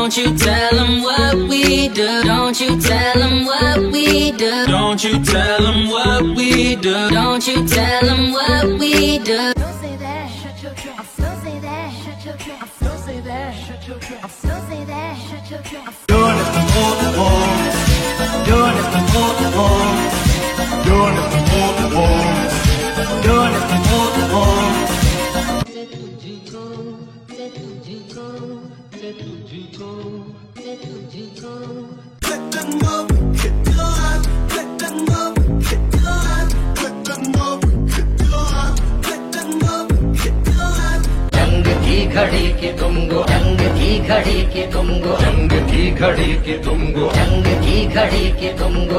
Don't you tell them what we do. Don't you tell them what we do. Don't you tell them what we do. Don't you tell them what we do. Don't say that, shut your trap. Don't say that, shut your trap. Don't say that, shut your trap. Don't say that, shut your trap. Doing it the more, doing it the more, doing it the more, doing it the more. जंग की घड़ी की तुमको जंग की घड़ी की तुमको जंग की घड़ी की तुमको जंग की घड़ी की तुमको